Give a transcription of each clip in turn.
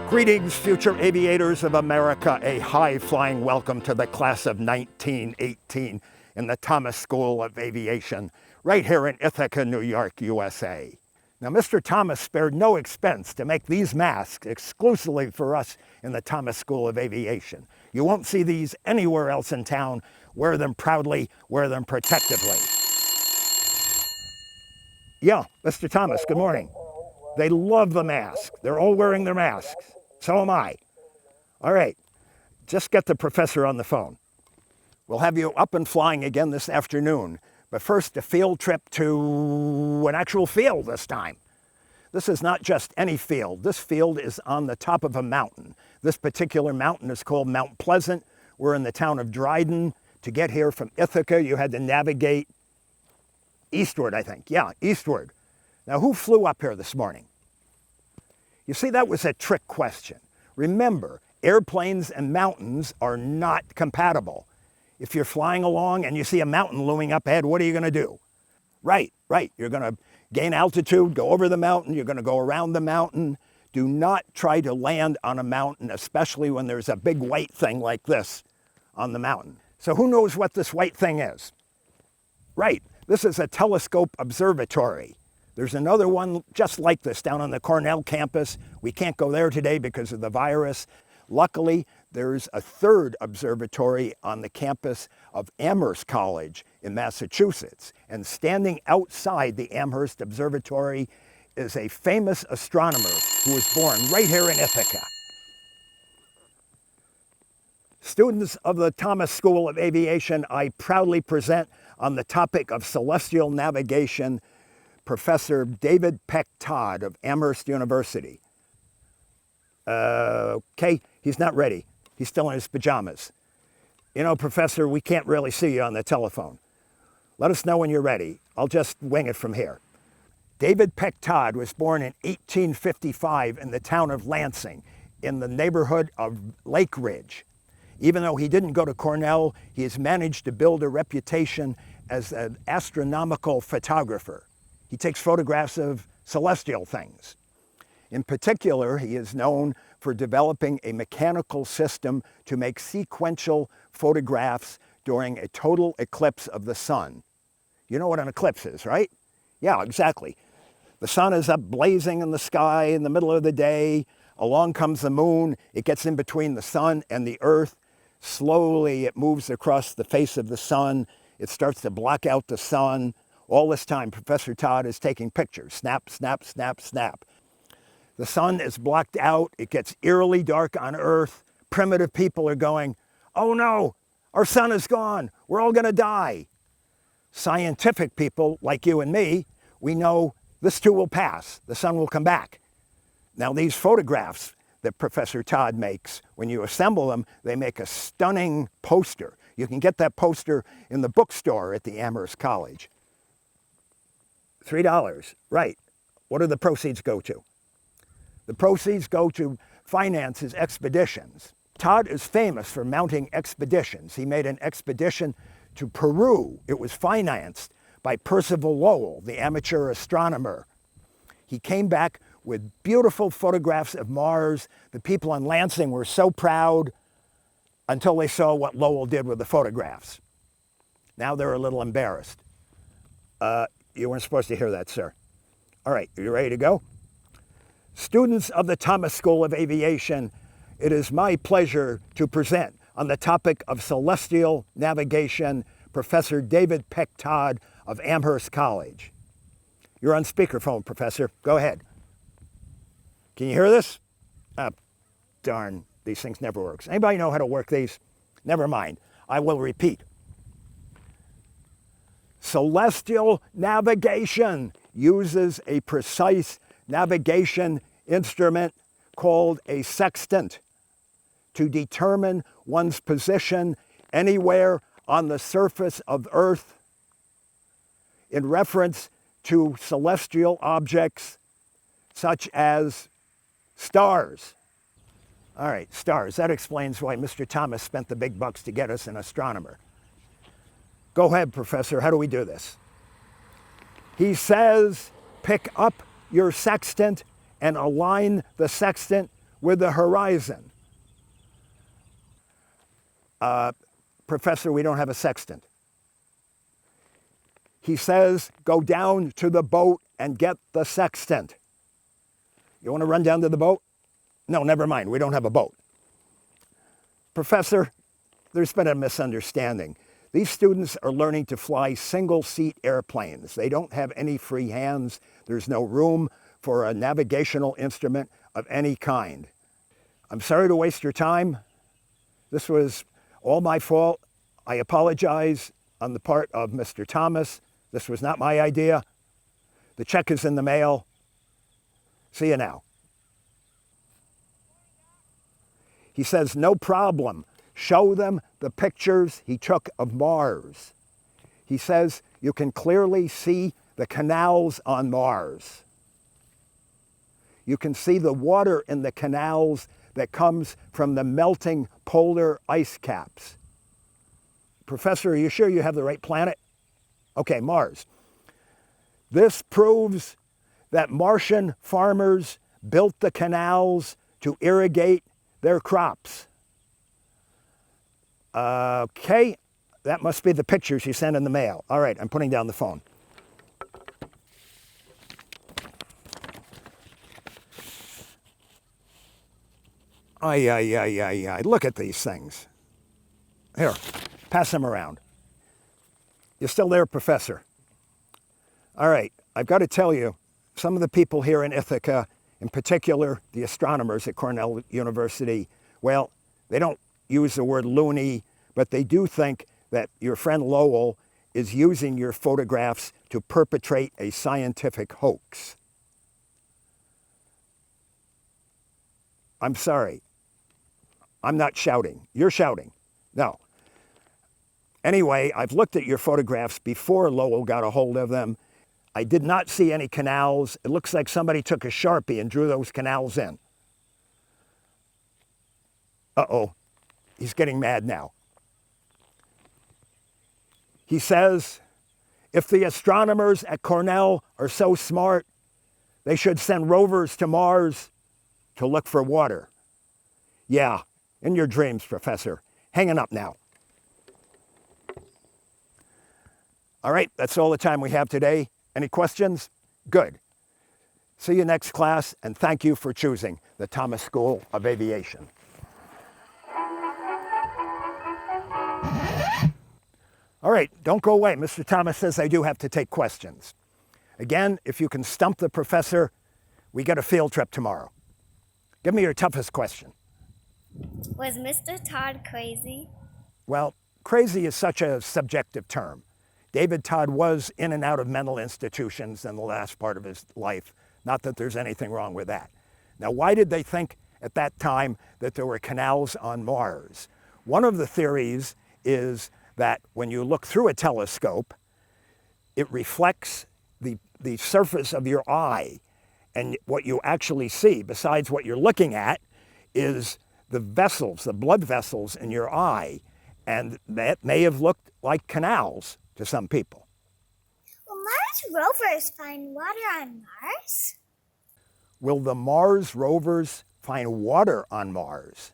Greetings, future aviators of America. A high-flying welcome to the class of 1918 in the Thomas School of Aviation, right here in Ithaca, New York, USA. Now, Mr. Thomas spared no expense to make these masks exclusively for us in the Thomas School of Aviation. You won't see these anywhere else in town. Wear them proudly, wear them protectively. Yeah, Mr. Thomas, good morning. They love the mask. They're all wearing their masks. So am I. All right, just get the professor on the phone. We'll have you up and flying again this afternoon, but first a field trip to an actual field this time. This is not just any field. This field is on the top of a mountain. This particular mountain is called Mount Pleasant. We're in the town of Dryden. To get here from Ithaca, you had to navigate eastward, I think. Yeah, eastward. Now, who flew up here this morning? You see, that was a trick question. Remember, airplanes and mountains are not compatible. If you're flying along and you see a mountain looming up ahead, what are you going to do? Right. You're going to gain altitude, go over the mountain, you're going to go around the mountain. Do not try to land on a mountain, especially when there's a big white thing like this on the mountain. So who knows what this white thing is? Right, this is a telescope observatory. There's another one just like this down on the Cornell campus. We can't go there today because of the virus. Luckily, there's a third observatory on the campus of Amherst College in Massachusetts. And standing outside the Amherst Observatory is a famous astronomer who was born right here in Ithaca. Students of the Thomas School of Aviation, I proudly present on the topic of celestial navigation, Professor David Peck Todd of Amherst University. Okay, he's not ready. He's still in his pajamas. You know, Professor, we can't really see you on the telephone. Let us know when you're ready. I'll just wing it from here. David Peck Todd was born in 1855 in the town of Lansing, in the neighborhood of Lake Ridge. Even though he didn't go to Cornell, he has managed to build a reputation as an astronomical photographer. He takes photographs of celestial things. In particular, he is known for developing a mechanical system to make sequential photographs during a total eclipse of the sun. You know what an eclipse is, right? Yeah, exactly. The sun is up blazing in the sky in the middle of the day. Along comes the moon. It gets in between the sun and the earth. Slowly, it moves across the face of the sun. It starts to block out the sun. All this time, Professor Todd is taking pictures. Snap, snap, snap, snap. The sun is blocked out. It gets eerily dark on Earth. Primitive people are going, "Oh no, our sun is gone. We're all going to die." Scientific people like you and me, we know this too will pass. The sun will come back. Now, these photographs that Professor Todd makes, when you assemble them, they make a stunning poster. You can get that poster in the bookstore at the Amherst College. $3, right. What do the proceeds go to? The proceeds go to finance his expeditions. Todd is famous for mounting expeditions. He made an expedition to Peru. It was financed by Percival Lowell, the amateur astronomer. He came back with beautiful photographs of Mars. The people on Lansing were so proud until they saw what Lowell did with the photographs. Now they're a little embarrassed. You weren't supposed to hear that, sir. All right, are you ready to go? Students of the Thomas School of Aviation, it is my pleasure to present on the topic of celestial navigation, Professor David Peck Todd of Amherst College. You're on speakerphone, Professor. Go ahead. Can you hear this? Darn, these things never work. Anybody know how to work these? Never mind. I will repeat. Celestial navigation uses a precise navigation instrument called a sextant to determine one's position anywhere on the surface of Earth in reference to celestial objects such as stars. All right, stars. That explains why Mr. Thomas spent the big bucks to get us an astronomer. Go ahead, Professor. How do we do this? He says, pick up your sextant and align the sextant with the horizon. Professor, we don't have a sextant. He says, go down to the boat and get the sextant. You want to run down to the boat? No, never mind. We don't have a boat. Professor, there's been a misunderstanding. These students are learning to fly single-seat airplanes. They don't have any free hands. There's no room for a navigational instrument of any kind. I'm sorry to waste your time. This was all my fault. I apologize on the part of Mr. Thomas. This was not my idea. The check is in the mail. See you now. He says, no problem. Show them the pictures he took of Mars. He says, you can clearly see the canals on Mars. You can see the water in the canals that comes from the melting polar ice caps. Professor, are you sure you have the right planet? Okay, Mars. This proves that Martian farmers built the canals to irrigate their crops. Okay, that must be the pictures you sent in the mail. All right, I'm putting down the phone. Ay. Look at these things. Here, pass them around. You're still there, Professor? All right, I've got to tell you, some of the people here in Ithaca, in particular the astronomers at Cornell University, well, they don't use the word loony, but they do think that your friend Lowell is using your photographs to perpetrate a scientific hoax. I'm sorry. I'm not shouting. You're shouting. No. Anyway, I've looked at your photographs before Lowell got a hold of them. I did not see any canals. It looks like somebody took a Sharpie and drew those canals in. Uh-oh. He's getting mad now. He says, if the astronomers at Cornell are so smart, they should send rovers to Mars to look for water. Yeah, in your dreams, Professor. Hanging up now. All right, that's all the time we have today. Any questions? Good. See you next class, and thank you for choosing the Thomas School of Aviation. All right, don't go away. Mr. Thomas says I do have to take questions. Again, if you can stump the professor, we get a field trip tomorrow. Give me your toughest question. Was Mr. Todd crazy? Well, crazy is such a subjective term. David Todd was in and out of mental institutions in the last part of his life. Not that there's anything wrong with that. Now, why did they think at that time that there were canals on Mars? One of the theories is that when you look through a telescope, it reflects the surface of your eye. And what you actually see, besides what you're looking at, is the vessels, the blood vessels in your eye. And that may have looked like canals to some people. Will Mars rovers find water on Mars? Will the Mars rovers find water on Mars?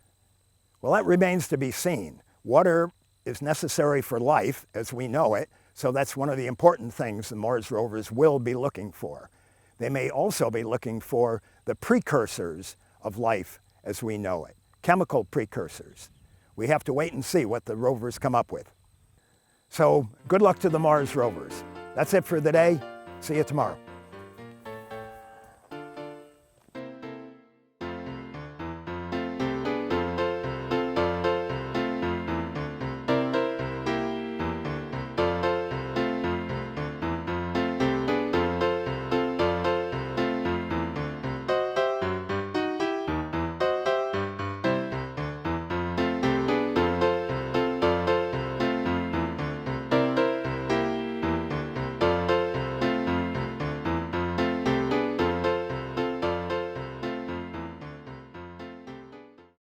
Well, that remains to be seen. Water is necessary for life as we know it, so that's one of the important things the Mars rovers will be looking for. They may also be looking for the precursors of life as we know it, chemical precursors. We have to wait and see what the rovers come up with. So good luck to the Mars rovers. That's it for today. See you tomorrow.